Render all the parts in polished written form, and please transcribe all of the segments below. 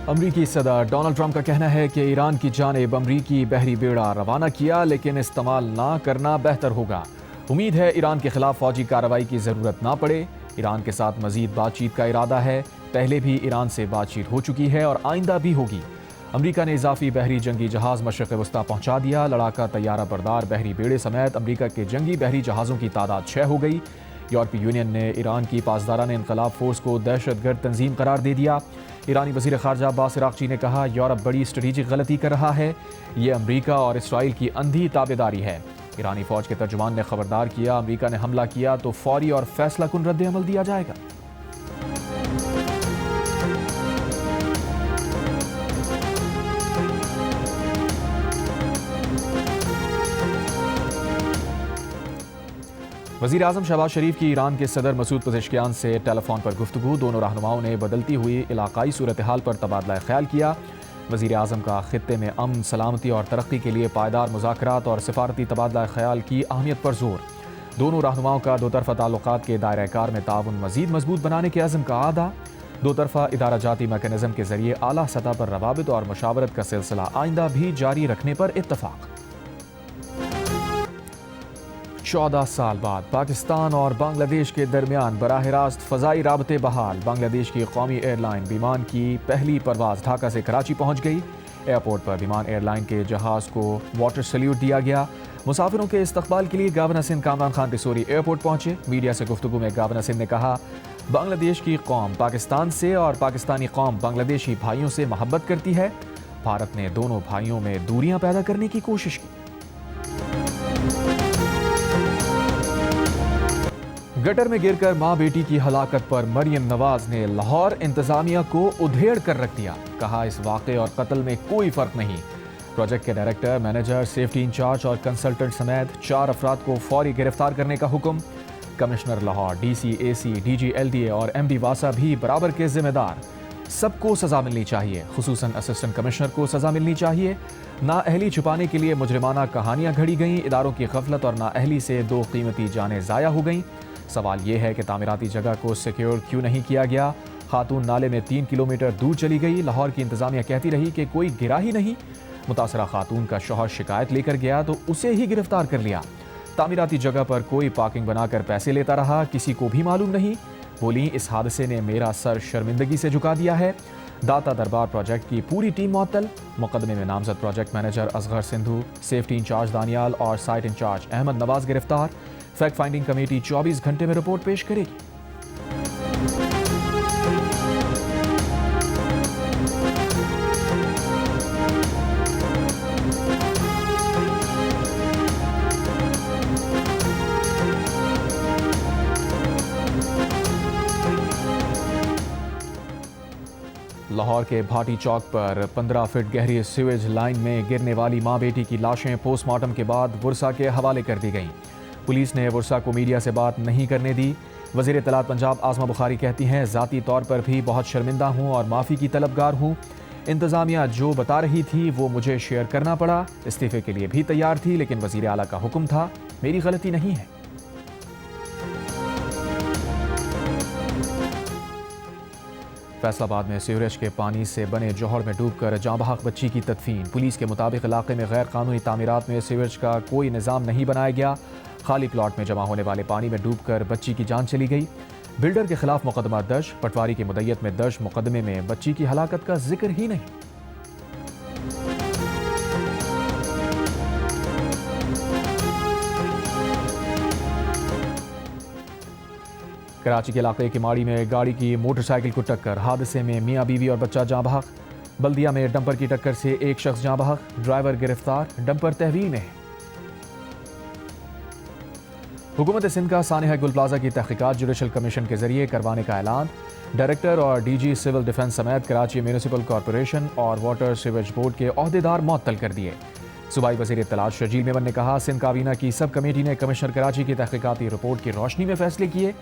अमरीकी सदर Donald Trump का कहना है कि ईरान की जानिब अमरीकी बहरी बेड़ा रवाना किया, लेकिन इस्तेमाल ना करना बेहतर होगा। उम्मीद है ईरान के खिलाफ फौजी कार्रवाई की ज़रूरत ना पड़े। ईरान के साथ मजीद बातचीत का इरादा है। पहले भी ईरान से बातचीत हो चुकी है और आइंदा भी होगी। अमरीका ने इजाफी बहरी जंगी जहाज मशरक़ वस्ता पहुंचा दिया। लड़ाका तैयारा बरदार बहरी बेड़े समेत अमरीका के जंगी बहरी जहाज़ों की तादाद 6 हो गई। यूरोपीय यूनियन ने ईरान की पासदाराना इनकलाब फोर्स को दहशतगर्द तंजीम करार दे दिया। ईरानी वज़ीर ख़ारजा अब्बास इराक़ची ने कहा, यूरोप बड़ी स्ट्रेटेजिक गलती कर रहा है। ये अमरीका और इसराइल की अंधी ताबेदारी है। ईरानी फ़ौज के तर्जुमान ने खबरदार किया, अमरीका ने हमला किया तो फौरी और फैसला कुन रद्द अमल दिया जाएगा। वज़ीर आज़म शहबाज शरीफ की ईरान के सदर मसूद पज़ेश्कियान से टेलीफोन पर गुफ्तगू। दोनों रहनुमाओं ने बदलती हुई इलाकाई सूरत हाल पर तबादला ख्याल किया। वज़ीर आज़म का खित्ते में अमन, सलामती और तरक्की के लिए पायदार मुज़ाकरात और सिफारती तबादला ख्याल की अहमियत पर जोर। दोनों रहनुमाओं का दो तरफ़ा ताल्लुकात के दायरा कार में ताउन मज़ीद मजबूत बनाने के अज़्म का आदा। दो तरफ़ा इदारा जाती मैकेनिज़्म के ज़रिए आला सतह पर रवाबित और मुशावरत का सिलसिला आइंदा भी जारी रखने पर इत्तफ़ाक़। 14 साल बाद पाकिस्तान और बांग्लादेश के दरमियान बराह रास्त फ़ज़ाई राबते बहाल। बांग्लादेश की कौमी एयरलाइन विमान की पहली परवाज़ ढाका से कराची पहुंच गई। एयरपोर्ट पर विमान एयरलाइन के जहाज़ को वाटर सल्यूट दिया गया। मुसाफिरों के इस्तकबाल के लिए गवर्नर सिंध कामरान खान रिसोरी एयरपोर्ट पहुंचे। मीडिया से गुफ्तगू में गवर्नर सिंध ने कहा, बांग्लादेश की कौम पाकिस्तान से और पाकिस्तानी कौम बांग्लादेशी भाइयों से मोहब्बत करती है। भारत ने दोनों भाइयों में दूरियां पैदा करने की कोशिश की। गटर में गिरकर मां बेटी की हलाकत पर मरियम नवाज ने लाहौर इंतजामिया को उधेड़ कर रख दिया। कहा, इस वाक़े और कत्ल में कोई फर्क नहीं। प्रोजेक्ट के डायरेक्टर, मैनेजर, सेफ्टी इंचार्ज और कंसल्टेंट समेत 4 अफराद को फौरी गिरफ्तार करने का हुक्म। Commissioner Lahore, DC, AC, DG LDA और MD वासा भी बराबर के जिम्मेदार। सबको सजा मिलनी चाहिए, खुसूसन असिस्टेंट कमिश्नर को सजा मिलनी चाहिए। नाअहली छुपाने के लिए मुजरिमाना कहानियां घड़ी गईं। इदारों की गफलत और नाअहली से 2 कीमती जानें ज़ाया हो गईं। सवाल ये है कि तामीराती जगह को सिक्योर क्यों नहीं किया गया। खातून नाले में 3 किलोमीटर दूर चली गई। लाहौर की इंतजामिया कहती रही कि कोई गिरा ही नहीं। मुतासरा खातून का शौहर शिकायत लेकर गया तो उसे ही गिरफ्तार कर लिया। तामीराती जगह पर कोई पार्किंग बनाकर पैसे लेता रहा, किसी को भी मालूम नहीं। बोली, इस हादसे ने मेरा सर शर्मिंदगी से झुका दिया है। दाता दरबार प्रोजेक्ट की पूरी टीम मुअत्तल। मुकदमे में नामजद project manager Asghar Sindhu, safety incharge Daniyal और साइट इंचार्ज अहमद नवाज गिरफ्तार। फैक्ट फाइंडिंग कमेटी 24 घंटे में रिपोर्ट पेश करेगी। लाहौर के भाटी चौक पर 15 फीट गहरी सीवेज लाइन में गिरने वाली मां बेटी की लाशें पोस्टमार्टम के बाद वर्सा के हवाले कर दी गईं। पुलिस ने वर्सा को मीडिया से बात नहीं करने दी। वज़ीर इत्तलात पंजाब आज़मा बुखारी कहती हैं, ज़ाती तौर पर भी बहुत शर्मिंदा हूँ और माफ़ी की तलबगार हूँ। इंतज़ामिया जो बता रही थी वो मुझे शेयर करना पड़ा। इस्तीफ़े के लिए भी तैयार थी, लेकिन वज़ीर आला का हुक्म था। मेरी गलती नहीं है। फैसलाबाद में सीवरेज के पानी से बने जौहर में डूबकर जाँ बहक बच्ची की तदफीन। पुलिस के मुताबिक इलाके में गैर कानूनी तामीरात में सीवरेज का कोई निज़ाम नहीं बनाया गया। खाली प्लॉट में जमा होने वाले पानी में डूबकर बच्ची की जान चली गई। बिल्डर के खिलाफ मुकदमा दर्ज। पटवारी की मुद्दत में दर्ज मुकदमे में बच्ची की हलाकत का जिक्र ही नहीं। कराची के इलाके की माड़ी में गाड़ी की मोटरसाइकिल को टक्कर। हादसे में मियां बीवी और बच्चा जाँ बहक। बल्दिया में डंपर की टक्कर से एक शख्स जाँ बहक, ड्राइवर गिरफ्तार। डंपर तहवील में है। हुकूमत सिंध का सानिया गुल प्लाजा की तहकीकात जुडिशल कमीशन के जरिए करवाने का ऐलान। डायरेक्टर और DG सिविल डिफेंस समेत कराची म्यूनिसिपल कॉरपोरेशन और वाटर सीवेज बोर्ड के ओहदेदार मुअत्तल कर दिए। सूबाई वज़ीर इत्तलात शर्जील मेमन ने कहा, सिंध काबीना की सब कमेटी ने कमिश्नर कराची की तहकीकाती रिपोर्ट की रोशनी में फैसले किए।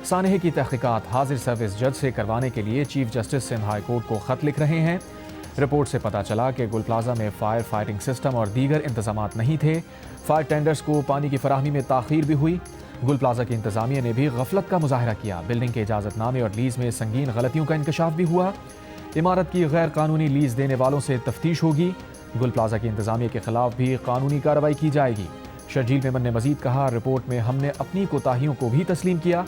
सानिया की तहकीकात हाजिर सर्विस जज से करवाने के लिए chief justice Sindh high court को खत लिख रहे हैं। रिपोर्ट से पता चला कि गुल प्लाजा में फायर फाइटिंग सिस्टम और दीगर इंतजामात नहीं थे। फायर टेंडर्स को पानी की फराहमी में ताखीर भी हुई। गुल प्लाजा की इंतजामिया ने भी गफलत का मुजाहरा किया। बिल्डिंग के इजाजतनामे और लीज में संगीन गलतियों का इंकशाफ भी हुआ। इमारत की गैर कानूनी लीज देने वालों से तफ्तीश होगी। गुल प्लाजा की इंतजामिया के खिलाफ भी कानूनी कार्रवाई की जाएगी। शर्जील मेमन ने मजीद कहा, रिपोर्ट में हमने अपनी कोताहियों को भी तस्लीम किया।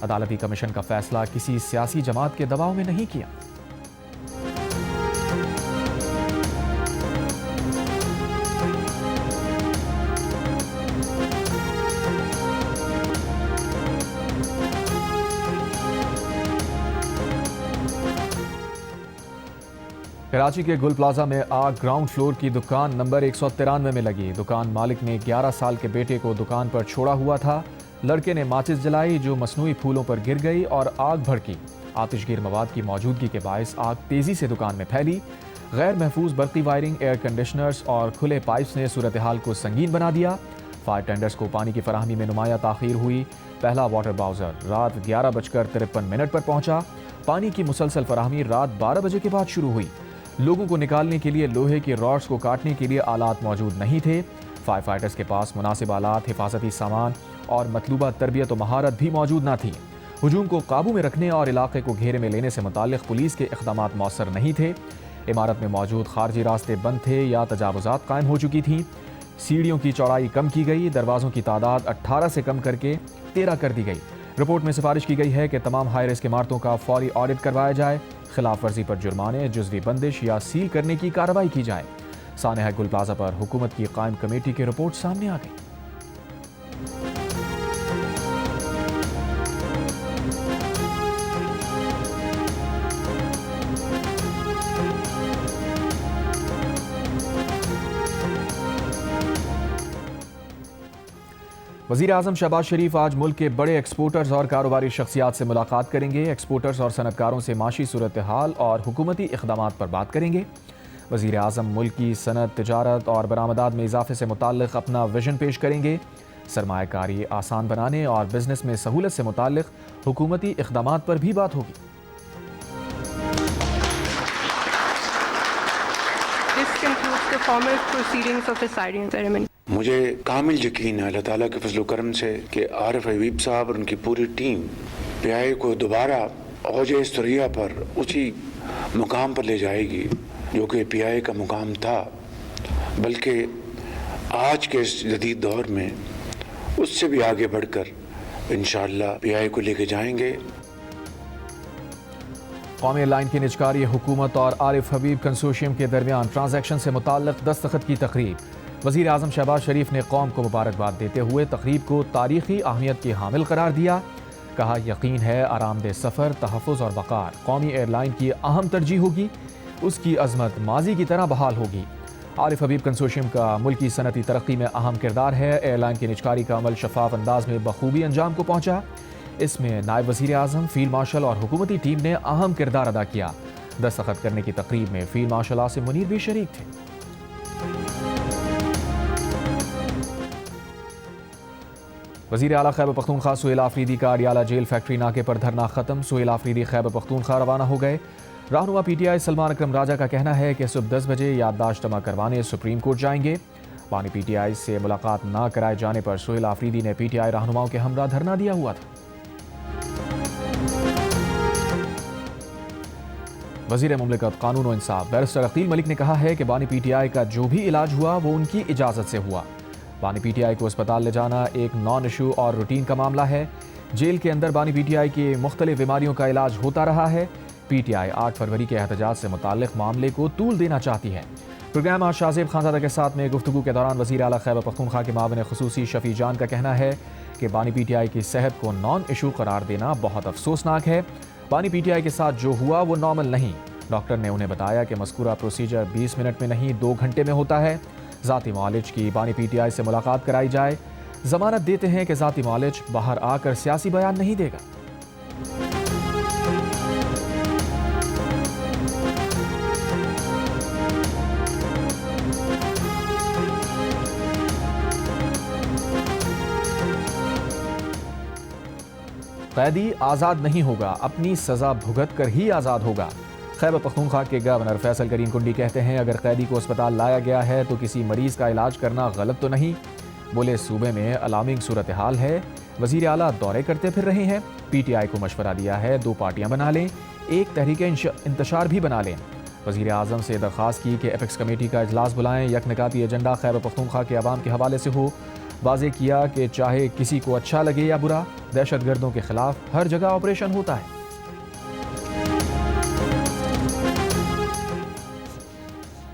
अदालती कमीशन का फैसला किसी सियासी जमात के दबाव में नहीं किया। कराची के गुल प्लाजा में आग ग्राउंड फ्लोर की दुकान नंबर 193 में लगी। दुकान मालिक ने 11 साल के बेटे को दुकान पर छोड़ा हुआ था। लड़के ने माचिस जलाई जो मसनूई फूलों पर गिर गई और आग भड़की। आतिशगीर मवाद की मौजूदगी के बायस आग तेजी से दुकान में फैली। गैर महफूज बरकी वायरिंग, एयर कंडीशनर्स और खुले पाइप्स ने सूरत हाल को संगीन बना दिया। फायर टेंडर्स को पानी की फराहमी में नुमाया ताखीर हुई। पहला वाटर बाउजर रात 11:53 पर पहुंचा। पानी की मुसलसल फराहमी रात 12 बजे के बाद शुरू हुई। लोगों को निकालने के लिए लोहे के रॉड्स को काटने के लिए आलात मौजूद नहीं थे। फायर फाइटर्स के पास मुनासिब आलात, हिफाजती सामान और मतलूबा तरबियत और महारत भी मौजूद न थी। हुजूम को काबू में रखने और इलाके को घेरे में लेने से मुताल्लिक पुलिस के इक़दामात मौसर नहीं थे। इमारत में मौजूद खारजी रास्ते बंद थे या तजावुज़ात कायम हो चुकी थीं। सीढ़ियों की चौड़ाई कम की गई। दरवाज़ों की तादाद 18 से कम करके 13 कर दी गई। रिपोर्ट में सिफारिश की गई है कि तमाम हाई रिस्क इमारतों का फौरी ऑडिट करवाया जाए। खिलाफ वर्जी पर जुर्माने, जुज़वी बंदिश या सील करने की कार्रवाई की जाए। सानेहा गुल प्लाजा पर हुकूमत की कायम कमेटी की रिपोर्ट सामने आ गई। वज़ीर आज़म शहबाज शरीफ आज मुल्क के बड़े एक्सपोर्टर्स और कारोबारी शख्सियात से मुलाकात करेंगे। एक्सपोर्टर्स और सनतकारों से माशी सूरत हाल और हुकूमती इक़दामात पर बात करेंगे। वज़ीर आज़म मुल्क की सनत, तिजारत और बरामदात में इजाफे से मुताल्लिक़ अपना विजन पेश करेंगे। सरमायाकारी आसान बनाने और बिजनेस में सहूलत से मुताल्लिक़ हुकूमती इक़दामात पर भी बात होगी। मुझे कामिल यकीन है अल्लाह ताला के फजल करम से कि आरिफ हबीब साहब और उनकी पूरी टीम PI को दोबारा औजे इस्तरिया पर उसी मुकाम पर ले जाएगी जो कि PI का मुकाम था, बल्कि आज के इस जदीद दौर में उससे भी आगे बढ़कर इंशाअल्लाह PI को लेके जाएंगे। कौमी एयरलाइन की निजकारी हुकूमत और आरिफ हबीब कंसोशियम के दरमियान ट्रांजैक्शन से मुताल्लिक़ दस्तखत की तकरीब। वज़ीर आज़म शहबाज शरीफ ने कौम को मुबारकबाद देते हुए तकरीब को तारीख़ी अहमियत की हामिल करार दिया। कहा, यकीन है आरामदेह सफ़र, तहफ़्फ़ुज़ और वक़ार कौमी एयरलाइन की अहम तरजीह होगी। उसकी अज़मत माजी की तरह बहाल होगी। आरिफ हबीब कंसोशियम का मुल्की सनती तरक्की में अहम किरदार है। एयरलाइन की निजकारी का अमल शफाफ अंदाज में बखूबी अंजाम को पहुँचा। इसमें नायब वज़ीर आज़म, फील्ड मार्शल और हुकूमती टीम ने अहम किरदार अदा किया। दस्तखत करने की तकरीब में फील्ड मार्शल आसिम मुनीर भी शरीक थे। वज़ीर आला खैबर पख्तूनख्वा सुहेल आफरीदी का अडियाला जेल फैक्ट्री नाके पर धरना खत्म। सुहेल आफरीदी खैबर पख्तूनख्वा रवाना हो गए। रहनुमा PTI सलमान अकरम राजा का कहना है कि सुबह 10 बजे याददाश्त जमा करवाने सुप्रीम कोर्ट जाएंगे। बानी PTI से मुलाकात न कराए जाने पर सुहेल आफरीदी ने PTI रहनुमाओं के हमरा धरना दिया हुआ था। वज़ीर मुमलिकत कानून और इंसाफ बैरिस्टर अकील मलिक ने कहा है कि बानी PTI का जो भी इलाज हुआ वो उनकी इजाज़त से हुआ। बानी PTI को अस्पताल ले जाना एक नॉन इशू और रूटीन का मामला है। जेल के अंदर बानी PTI की मुख्तलिफ बीमारियों का इलाज होता रहा है। PTI 8 फरवरी के एहतजाज से मुताल्लिक़ मामले को तूल देना चाहती है। प्रोग्राम आज शाहजेब खानज़ादा के साथ में गुफ्तगू के दौरान वज़ीर आला खैबर पख्तूनख्वा के मावन ख़ुसूसी शफ़ी जान का कहना है कि बानी PTI की सेहत को नॉन इशू करार देना बहुत अफसोसनाक है। बानी PTI के साथ जो हुआ वो नॉर्मल नहीं। डॉक्टर ने उन्हें बताया कि मज़कूरा प्रोसीजर 20 मिनट में नहीं 2 घंटे में होता है। ज़ाती मालिज की बानी PTI से मुलाकात कराई जाए। ज़मानत देते हैं कि ज़ाती मालिज बाहर आकर सियासी बयान नहीं देगा। कैदी आज़ाद नहीं होगा, अपनी सज़ा भुगत कर ही आज़ाद होगा। खैबर पख्तूनख्वा के गवर्नर फैसल करीम कुंडी कहते हैं, अगर कैदी को अस्पताल लाया गया है तो किसी मरीज़ का इलाज करना गलत तो नहीं। बोले, सूबे में अलार्मिंग सूरत हाल है, वजीर आला दौरे करते फिर रहे हैं। PTI को मशवरा दिया है 2 पार्टियां बना लें, एक तहरीक इंतशार भी बना लें। वजीर आज़म से दरख्वास्त की कि एपेक्स कमेटी का इजलास बुलाएं, यकनिकाती एजेंडा खैबर पख्तूनख्वा के अवाम के हवाले से हो। वाज़े किया कि चाहे किसी को अच्छा लगे या बुरा, दहशतगर्दों के खिलाफ हर जगह ऑपरेशन होता है।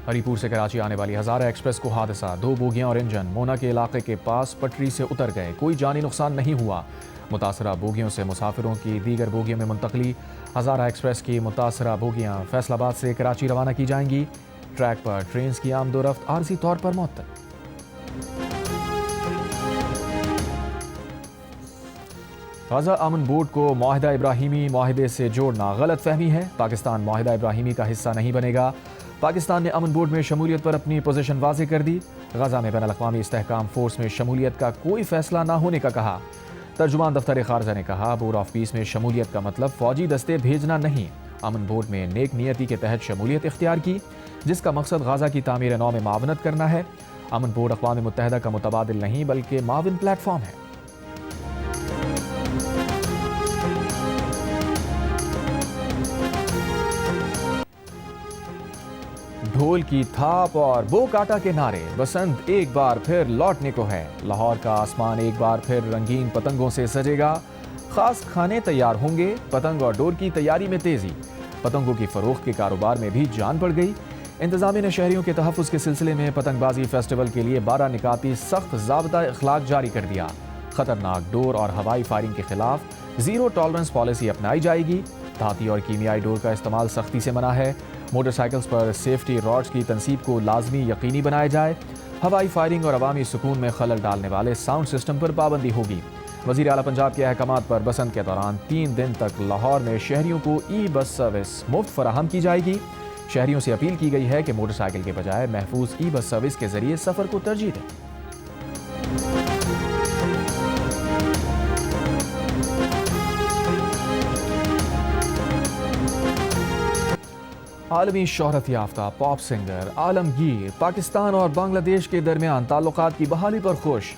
हरीपुर से कराची आने वाली हज़ारा एक्सप्रेस को हादसा, 2 बोगियां और इंजन मोना के इलाके के पास पटरी से उतर गए। कोई जानी नुकसान नहीं हुआ। मुतासरा बोगियों से मुसाफिरों की दीगर बोगियों में मुंतकली। हज़ारा एक्सप्रेस की मुतासरा बोगियां फैसलाबाद से कराची रवाना की जाएंगी। ट्रैक पर ट्रेन की आमदोरफ्त आरजी तौर पर मुअत्तल। गजा अमन बोर्ड को माहिदा इब्राहिमी माहिदे से जोड़ना गलत फहमी है। पाकिस्तान माहिदा इब्राहिमी का हिस्सा नहीं बनेगा। पाकिस्तान ने अमन बोर्ड में शमूलियत पर अपनी पोजीशन वाज़े कर दी। गजा में बैनुल अक़वामी इस्तेहकाम फोर्स में शमूलियत का कोई फैसला ना होने का कहा। तर्जुमान दफ्तर खारजा ने कहा, बोर्ड ऑफ पीस में शमूलियत का मतलब फौजी दस्ते भेजना नहीं। अमन बोर्ड में नेक नियति के तहत शमूलियत इख्तियार की, जिसका मकसद गाजा की तामीर नौ में मावनत करना है। अमन बोर्ड अक़वाम मुत्तहिदा का मुतबादिल नहीं बल्कि माविन प्लेटफॉर्म है। ढोल की थाप और बो काटा के नारे, बसंत एक बार फिर लौटने को है। लाहौर का आसमान एक बार फिर रंगीन पतंगों से सजेगा। खास खाने तैयार होंगे। पतंग और डोर की तैयारी में तेजी। पतंगों की फरोख्त के कारोबार में भी जान पड़ गई। इंतजामिया ने शहरियों के तहफ़्फ़ुज़ के सिलसिले में पतंगबाजी फेस्टिवल के लिए 12 निकाती सख्त ज़ाब्ता इखलाक जारी कर दिया। खतरनाक डोर और हवाई फायरिंग के खिलाफ जीरो टॉलरेंस पॉलिसी अपनाई जाएगी। धाती और कीमियाई डोर का इस्तेमाल सख्ती से मना है। मोटरसाइकिल्स पर सेफ्टी रॉड्स की तनसीब को लाजमी यकीनी बनाया जाए। हवाई फायरिंग और अवामी सुकून में खलल डालने वाले साउंड सिस्टम पर पाबंदी होगी। वज़ीर आला पंजाब के अहकामात पर बसंत के दौरान 3 दिन तक लाहौर में शहरियों को ई-बस सर्विस मुफ्त फराहम की जाएगी। शहरियों से अपील की गई है कि मोटरसाइकिल के बजाय महफूज ई-बस सर्विस के जरिए सफ़र को तरजीह दें। आलमी शोहरत याफ्ता पॉप सिंगर आलमगीर पाकिस्तान और बांग्लादेश के दरमियान ताल्लुकात की बहाली पर खुश।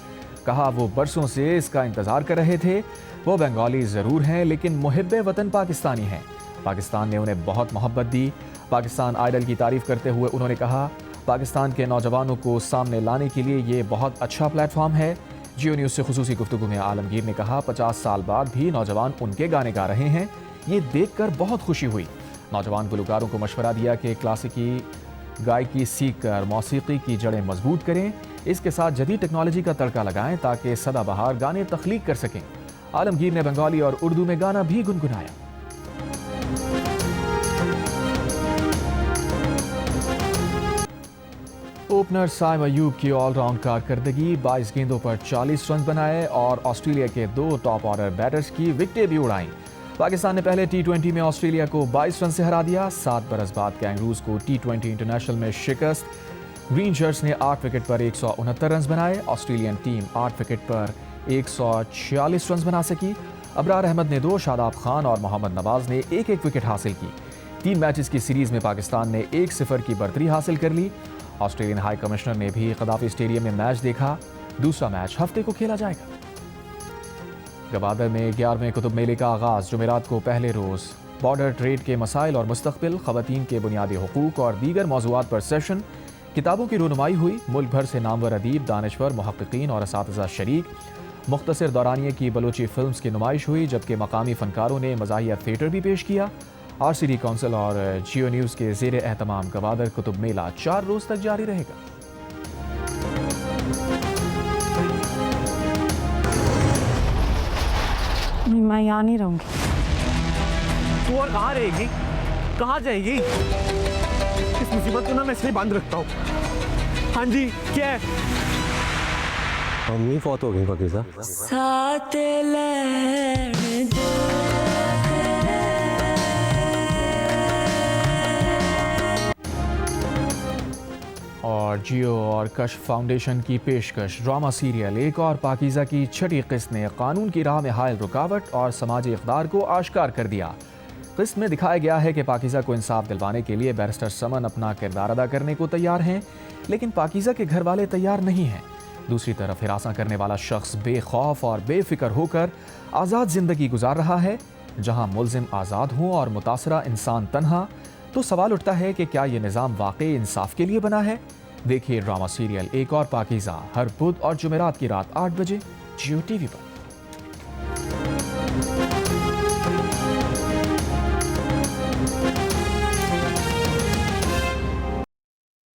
कहा वो बरसों से इसका इंतजार कर रहे थे। वो बंगाली ज़रूर हैं लेकिन मुहिब्बे वतन पाकिस्तानी हैं। पाकिस्तान ने उन्हें बहुत मोहब्बत दी। पाकिस्तान आइडल की तारीफ करते हुए उन्होंने कहा, पाकिस्तान के नौजवानों को सामने लाने के लिए ये बहुत अच्छा प्लेटफॉर्म है। जियो न्यूज़ से खुसूसी गुफ्तगू में आलमगीर ने कहा, 50 साल बाद भी नौजवान उनके गाने गा रहे हैं। ये देखकर बहुत खुशी हुई। नौजवान गुलकारों को मशवरा दिया कि क्लासिकी गायकी सीख कर मौसीकी की जड़ें मजबूत करें। इसके साथ जदीद टेक्नोलॉजी का तड़का लगाएं ताकि सदाबहार गाने तख्लीक कर सकें। आलमगीर ने बंगाली और उर्दू में गाना भी गुनगुनाया। ओपनर साइम अयूब की ऑलराउंड कारकर्दगी, 22 गेंदों पर 40 रन बनाए और ऑस्ट्रेलिया के 2 टॉप ऑर्डर बैटर्स की विकेटें भी उड़ाईं। पाकिस्तान ने पहले T20 में ऑस्ट्रेलिया को 22 रन से हरा दिया। 7 बरस बाद कैंगरूज को T20 इंटरनेशनल में शिकस्त। ग्रीन शर्ट्स ने 8 विकेट पर 169 रन बनाए। ऑस्ट्रेलियन टीम 8 विकेट पर 146 रन बना सकी। अबरार अहमद ने 2, शादाब खान और मोहम्मद नवाज ने 1-1 विकेट हासिल की। 3 मैचेस की सीरीज में पाकिस्तान ने 1-0 की बढ़तरी हासिल कर ली। ऑस्ट्रेलियन हाई कमिश्नर ने भी गद्दाफी स्टेडियम में मैच देखा। दूसरा मैच हफ्ते को खेला जाएगा। गवादर में 11वें कुतुब मेले का आगाज जुमेरात को पहले रोज। बॉर्डर ट्रेड के मसाइल और मुस्तकबिल, खवातीन के बुनियादी हुकूक और दीगर मौज़ूआत पर सेशन। किताबों की रुनुमाई हुई। मुल्क भर से नामवर अदीब, दानिश्वर, मुहक्किकीन और असातिज़ा शरीक। मुख्तसर दौरानिए की बलोची फिल्म्स की नुमाइश हुई, जबकि मकामी फनकारों ने मज़ाहिया थिएटर भी पेश किया। RCD काउंसिल और जियो न्यूज़ के ज़ेर एहतमाम गवादर कुतुब मेला 4 रोज तक जारी रहेगा। मैं यहाँ नहीं रहूँगी। तू और कहाँ रहेगी? कहाँ जाएगी? इस मुसीबत को ना मैं इसलिए बांध रखता हूँ। हाँ जी, क्या है? अम्मी फौत हो गई पाकिस्तान। साथ लैण दो। और जियो और कश फाउंडेशन की पेशकश ड्रामा सीरियल एक और पाकीज़ा की छठी किस्त ने कानून की राह में हायल रुकावट और समाजी इक़दार को आश्कार कर दिया। किस्त में दिखाया गया है कि पाकीज़ा को इंसाफ दिलवाने के लिए बैरिस्टर समन अपना किरदार अदा करने को तैयार हैं, लेकिन पाकीज़ा के घर वाले तैयार नहीं हैं। दूसरी तरफ हिरासा करने वाला शख्स बेखौफ और बेफिक्र होकर आज़ाद ज़िंदगी गुजार रहा है। जहां मुल्जिम आज़ाद हों और मुतासरा इंसान तन्हा, तो सवाल उठता है कि क्या ये निज़ाम वाकई इंसाफ के लिए बना है। देखिए ड्रामा सीरियल एक और पाकीज़ा हर बुध और जुमेरात की रात 8 बजे जियो टीवी पर।